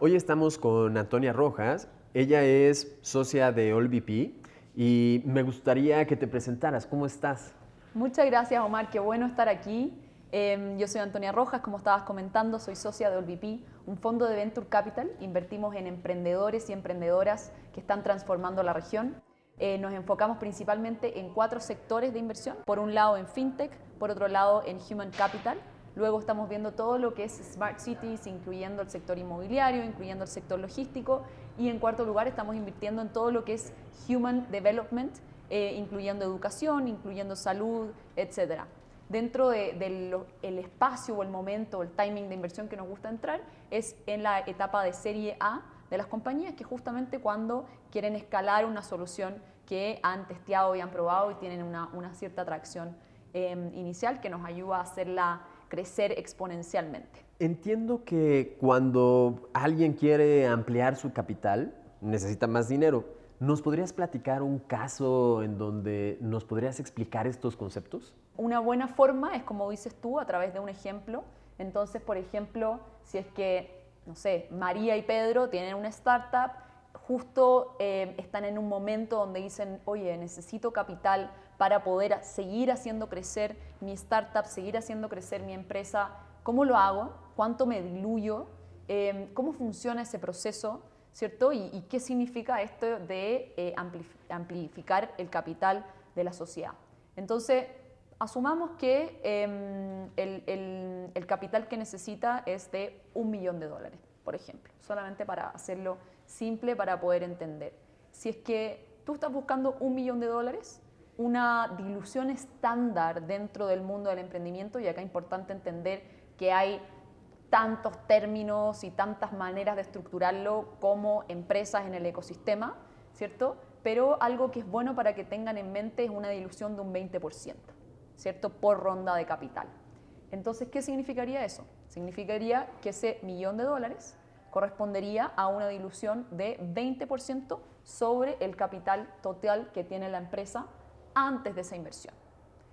Hoy estamos con Antonia Rojas. Ella es socia de AllVP y me gustaría que te presentaras. ¿Cómo estás? Muchas gracias, Omar. Qué bueno estar aquí. Yo soy Antonia Rojas, como estabas comentando, soy socia de AllVP, un fondo de Venture Capital. Invertimos en emprendedores y emprendedoras que están transformando la región. Nos enfocamos principalmente en 4 sectores de inversión. Por un lado en FinTech, por otro lado en Human Capital. Luego estamos viendo todo lo que es Smart Cities, incluyendo el sector inmobiliario, incluyendo el sector logístico. Y en cuarto lugar estamos invirtiendo en todo lo que es Human Development, incluyendo educación, incluyendo salud, etc. Dentro del espacio o el momento o el timing de inversión que nos gusta entrar es en la etapa de serie A de las compañías, que justamente cuando quieren escalar una solución que han testeado y han probado y tienen una cierta atracción inicial que nos ayuda a hacerla crecer exponencialmente. Entiendo que cuando alguien quiere ampliar su capital, necesita más dinero. ¿Nos podrías platicar un caso en donde nos podrías explicar estos conceptos? Una buena forma es, como dices tú, a través de un ejemplo. Entonces, por ejemplo, si es que, no sé, María y Pedro tienen una startup, justo están en un momento donde dicen, oye, necesito capital para poder seguir haciendo crecer mi startup, seguir haciendo crecer mi empresa. ¿Cómo lo hago? ¿Cuánto me diluyo? ¿Cómo funciona ese proceso? ¿Cierto? ¿Y qué significa esto de amplificar el capital de la sociedad? Entonces, asumamos que el capital que necesita es de $1 millón, por ejemplo, solamente para hacerlo simple para poder entender. Si es que tú estás buscando $1 millón, una dilución estándar dentro del mundo del emprendimiento, y acá es importante entender que hay tantos términos y tantas maneras de estructurarlo como empresas en el ecosistema, ¿cierto? Pero algo que es bueno para que tengan en mente es una dilución de un 20%, ¿cierto? Por ronda de capital. Entonces, ¿qué significaría eso? Significaría que ese $1 millón correspondería a una dilución de 20% sobre el capital total que tiene la empresa antes de esa inversión.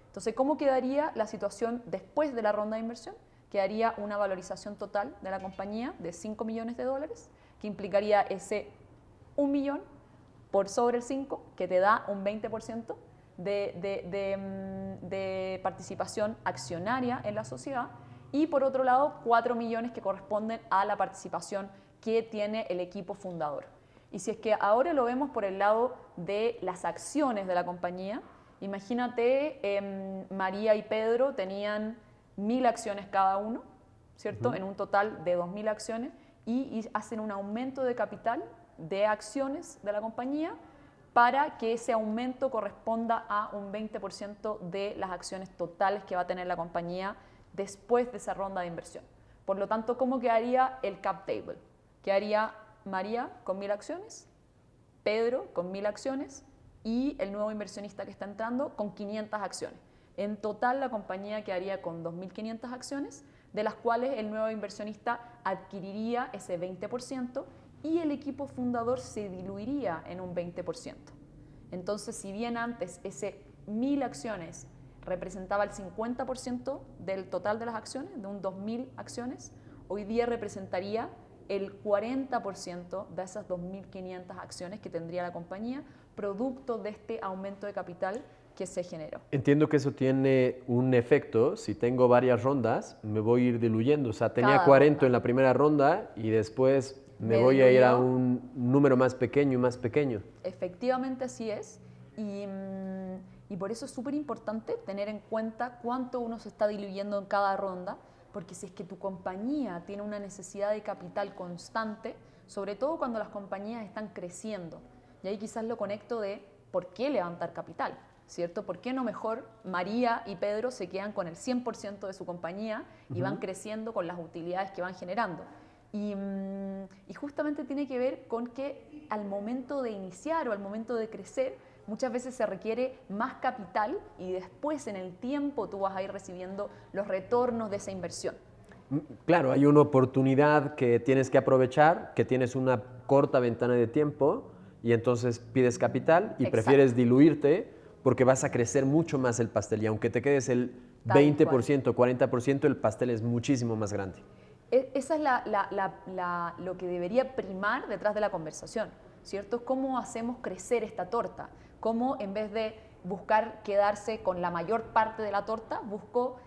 Entonces, ¿cómo quedaría la situación después de la ronda de inversión? Quedaría una valorización total de la compañía de $5 millones, que implicaría ese 1 millón por sobre el 5, que te da un 20% de participación accionaria en la sociedad, y por otro lado 4 millones que corresponden a la participación que tiene el equipo fundador. Y si es que ahora lo vemos por el lado de las acciones de la compañía, imagínate, María y Pedro tenían 1.000 acciones cada uno, ¿cierto? En un total de 2.000 acciones, y hacen un aumento de capital de acciones de la compañía para que ese aumento corresponda a un 20% de las acciones totales que va a tener la compañía después de esa ronda de inversión. Por lo tanto, ¿cómo quedaría el cap table? Quedaría María con 1.000 acciones, Pedro con 1.000 acciones y el nuevo inversionista que está entrando con 500 acciones. En total, la compañía quedaría con 2.500 acciones, de las cuales el nuevo inversionista adquiriría ese 20% y el equipo fundador se diluiría en un 20%. Entonces, si bien antes ese 1.000 acciones representaba el 50% del total de las acciones, de un 2.000 acciones, hoy día representaría el 40% de esas 2.500 acciones que tendría la compañía, producto de este aumento de capital que se generó. Entiendo que eso tiene un efecto. Si tengo varias rondas, me voy a ir diluyendo. O sea, tenía Cada 40 ronda en la primera ronda y después me voy a diluyó. ir a un número más pequeño y más pequeño. Efectivamente así es. Y por eso es súper importante tener en cuenta cuánto uno se está diluyendo en cada ronda, porque si es que tu compañía tiene una necesidad de capital constante, sobre todo cuando las compañías están creciendo, y ahí quizás lo conecto de por qué levantar capital, ¿cierto? ¿Por qué no mejor María y Pedro se quedan con el 100% de su compañía y van creciendo con las utilidades que van generando? Y justamente tiene que ver con que al momento de iniciar o al momento de crecer, muchas veces se requiere más capital y después en el tiempo tú vas a ir recibiendo los retornos de esa inversión. Claro, hay una oportunidad que tienes que aprovechar, que tienes una corta ventana de tiempo y entonces pides capital y prefieres diluirte porque vas a crecer mucho más el pastel y aunque te quedes el 20%, 40%, el pastel es muchísimo más grande. Esa es lo que debería primar detrás de la conversación, ¿cierto? ¿Cómo hacemos crecer esta torta? ¿Cómo en vez de buscar quedarse con la mayor parte de la torta, busco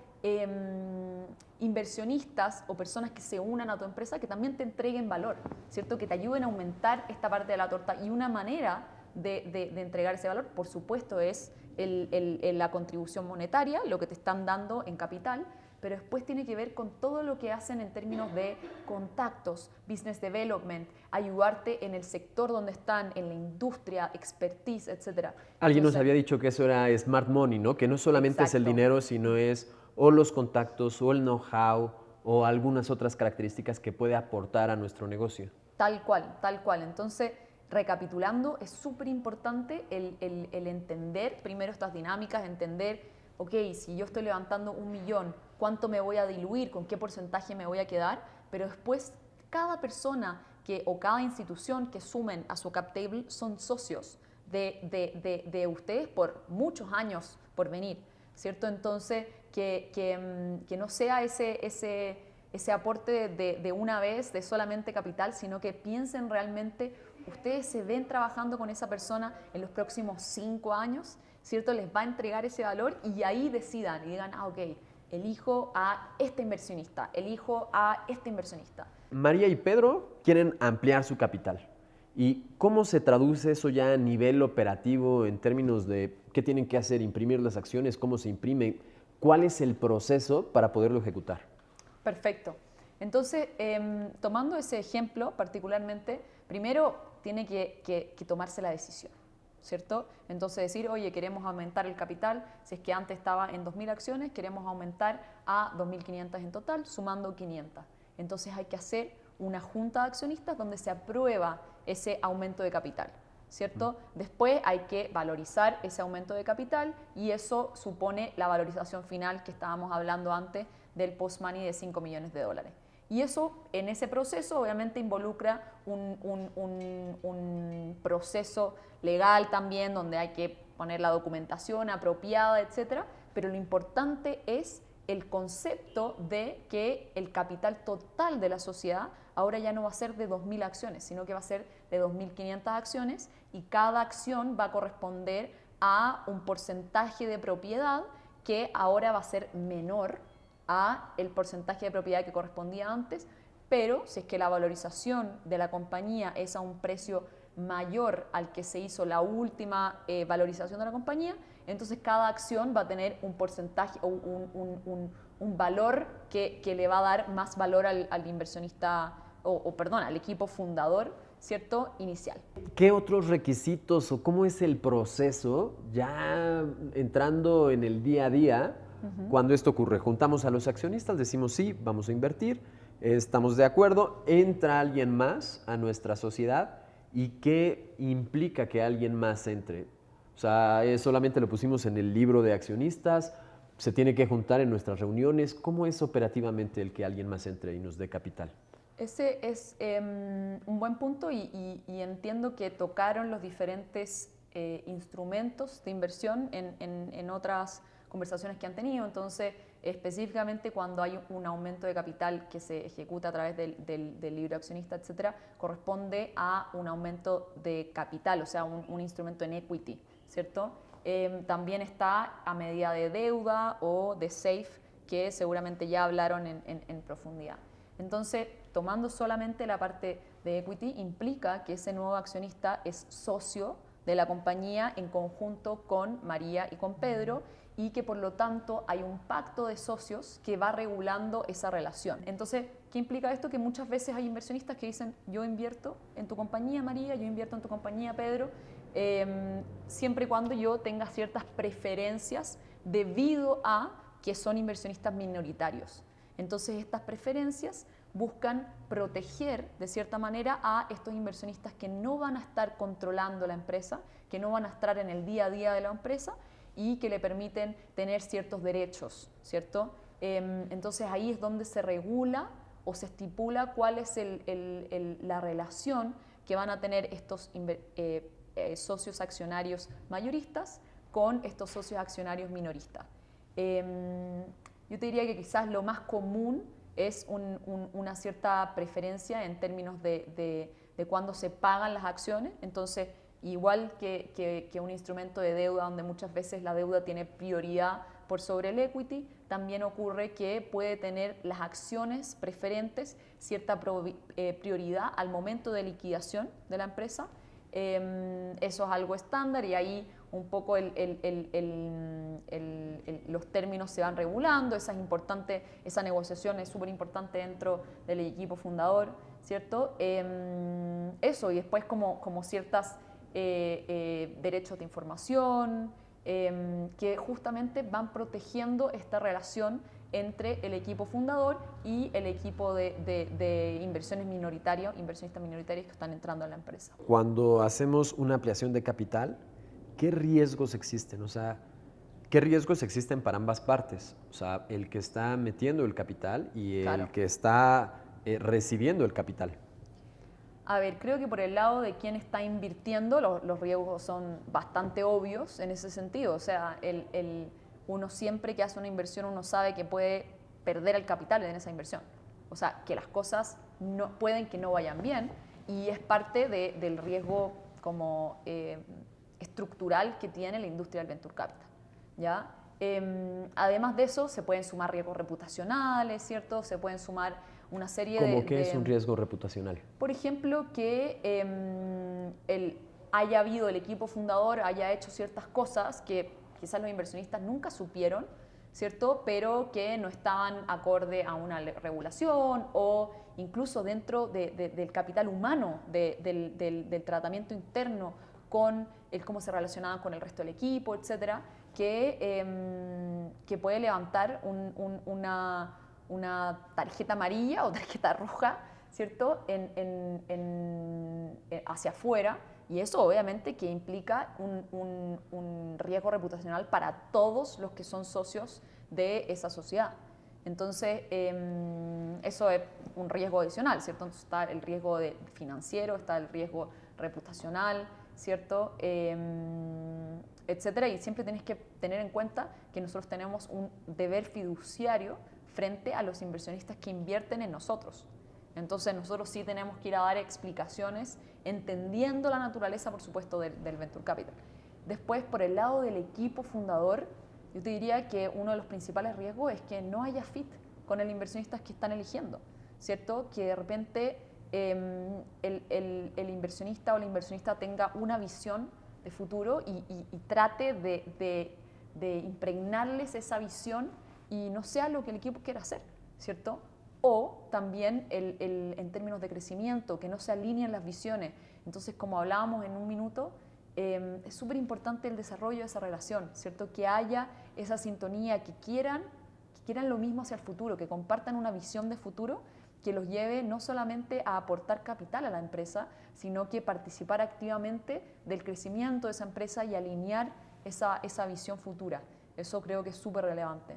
inversionistas o personas que se unan a tu empresa que también te entreguen valor, ¿cierto? Que te ayuden a aumentar esta parte de la torta. Y una manera de entregar ese valor, por supuesto, es la contribución monetaria, lo que te están dando en capital, pero después tiene que ver con todo lo que hacen en términos de contactos, business development, ayudarte en el sector donde están, en la industria, expertise, etc. Alguien nos había dicho que eso era smart money, ¿no? Que no solamente es el Exacto. dinero, sino es o los contactos o el know-how o algunas otras características que puede aportar a nuestro negocio. Tal cual, tal cual. Entonces, recapitulando, es súper importante el entender primero estas dinámicas, entender, ok, si yo estoy levantando 1 millón, ¿cuánto me voy a diluir? ¿Con qué porcentaje me voy a quedar? Pero después, cada persona o cada institución que sumen a su cap table son socios de ustedes por muchos años por venir, ¿cierto? Entonces, que no sea ese aporte de una vez, de solamente capital, sino que piensen realmente, ustedes se ven trabajando con esa persona en los próximos 5 años, ¿cierto? Les va a entregar ese valor y ahí decidan y digan, ok, elijo a este inversionista, elijo a este inversionista. María y Pedro quieren ampliar su capital. ¿Y cómo se traduce eso ya a nivel operativo en términos de qué tienen que hacer, imprimir las acciones, cómo se imprime? ¿Cuál es el proceso para poderlo ejecutar? Perfecto. Entonces, tomando ese ejemplo particularmente, primero tiene que tomarse la decisión, ¿cierto? Entonces decir, oye, queremos aumentar el capital, si es que antes estaba en 2.000 acciones, queremos aumentar a 2.500 en total, sumando 500. Entonces hay que hacer una junta de accionistas donde se aprueba ese aumento de capital, ¿cierto? Después hay que valorizar ese aumento de capital y eso supone la valorización final que estábamos hablando antes del post-money de $5 millones. Y eso, en ese proceso, obviamente involucra un proceso legal también, donde hay que poner la documentación apropiada, etcétera. Pero lo importante es el concepto de que el capital total de la sociedad ahora ya no va a ser de 2.000 acciones, sino que va a ser de 2.500 acciones y cada acción va a corresponder a un porcentaje de propiedad que ahora va a ser menor a el porcentaje de propiedad que correspondía antes, pero si es que la valorización de la compañía es a un precio mayor al que se hizo la última valorización de la compañía, entonces cada acción va a tener un porcentaje o un valor que le va a dar más valor al inversionista perdón, al equipo fundador, ¿cierto? Inicial. ¿Qué otros requisitos o cómo es el proceso ya entrando en el día a día cuando esto ocurre? Juntamos a los accionistas, decimos sí, vamos a invertir, estamos de acuerdo, entra alguien más a nuestra sociedad y ¿qué implica que alguien más entre? O sea, solamente lo pusimos en el libro de accionistas, se tiene que juntar en nuestras reuniones. ¿Cómo es operativamente el que alguien más entre y nos dé capital? Ese es un buen punto y entiendo que tocaron los diferentes instrumentos de inversión en otras conversaciones que han tenido. Entonces, específicamente cuando hay un aumento de capital que se ejecuta a través del libro accionista, etcétera, corresponde a un aumento de capital, o sea, un instrumento en equity, ¿cierto? También está a medida de deuda o de SAFE, que seguramente ya hablaron en profundidad. Entonces, tomando solamente la parte de equity, implica que ese nuevo accionista es socio de la compañía en conjunto con María y con Pedro y que por lo tanto hay un pacto de socios que va regulando esa relación. Entonces, ¿qué implica esto? Que muchas veces hay inversionistas que dicen, yo invierto en tu compañía María, yo invierto en tu compañía Pedro, siempre y cuando yo tenga ciertas preferencias debido a que son inversionistas minoritarios. Entonces, estas preferencias buscan proteger de cierta manera a estos inversionistas que no van a estar controlando la empresa, que no van a estar en el día a día de la empresa y que le permiten tener ciertos derechos, ¿cierto? Entonces ahí es donde se regula o se estipula cuál es la relación que van a tener estos socios accionarios mayoristas con estos socios accionarios minoristas. Yo te diría que quizás lo más común es una cierta preferencia en términos de cuándo se pagan las acciones. Entonces, igual que un instrumento de deuda donde muchas veces la deuda tiene prioridad por sobre el equity, también ocurre que puede tener las acciones preferentes cierta prioridad al momento de liquidación de la empresa. Eso es algo estándar y ahí un poco los términos se van regulando. Esa negociación es súper importante dentro del equipo fundador, ¿cierto? Eso, y después como ciertas derechos de información que justamente van protegiendo esta relación entre el equipo fundador y el equipo de inversionistas minoritarios que están entrando a la empresa. Cuando hacemos una ampliación de capital, ¿qué riesgos existen? O sea, ¿qué riesgos existen para ambas partes? O sea, el que está metiendo el capital y el que está recibiendo el capital. A ver, creo que por el lado de quien está invirtiendo, los riesgos son bastante obvios en ese sentido. O sea, uno siempre que hace una inversión, uno sabe que puede perder el capital en esa inversión. O sea, que las cosas pueden que no vayan bien y es parte del riesgo como estructural que tiene la industria del venture capital, ¿ya? Además de eso, se pueden sumar riesgos reputacionales, ¿cierto? Se pueden sumar una serie de... ¿Cómo qué es un riesgo reputacional? Por ejemplo, que haya habido el equipo fundador, haya hecho ciertas cosas que quizás los inversionistas nunca supieron, ¿cierto? Pero que no estaban acorde a una regulación o incluso dentro del capital humano, del tratamiento interno con cómo se relacionaban con el resto del equipo, etcétera, que puede levantar una tarjeta amarilla o tarjeta roja, ¿cierto? Hacia afuera, y eso obviamente que implica un riesgo reputacional para todos los que son socios de esa sociedad. Entonces, eso es un riesgo adicional, ¿cierto? Entonces está el riesgo financiero, está el riesgo reputacional, ¿cierto? Etcétera, y siempre tienes que tener en cuenta que nosotros tenemos un deber fiduciario frente a los inversionistas que invierten en nosotros. Entonces nosotros sí tenemos que ir a dar explicaciones entendiendo la naturaleza, por supuesto, del Venture Capital. Después, por el lado del equipo fundador, yo te diría que uno de los principales riesgos es que no haya fit con el inversionista que están eligiendo, ¿cierto? Que de repente el inversionista o la inversionista tenga una visión de futuro y trate de impregnarles esa visión y no sea lo que el equipo quiera hacer, ¿cierto? O también en términos de crecimiento, que no se alineen las visiones. Entonces, como hablábamos en un minuto, es súper importante el desarrollo de esa relación, ¿cierto? Que haya esa sintonía, que quieran lo mismo hacia el futuro, que compartan una visión de futuro que los lleve no solamente a aportar capital a la empresa, sino que participar activamente del crecimiento de esa empresa y alinear esa visión futura. Eso creo que es súper relevante.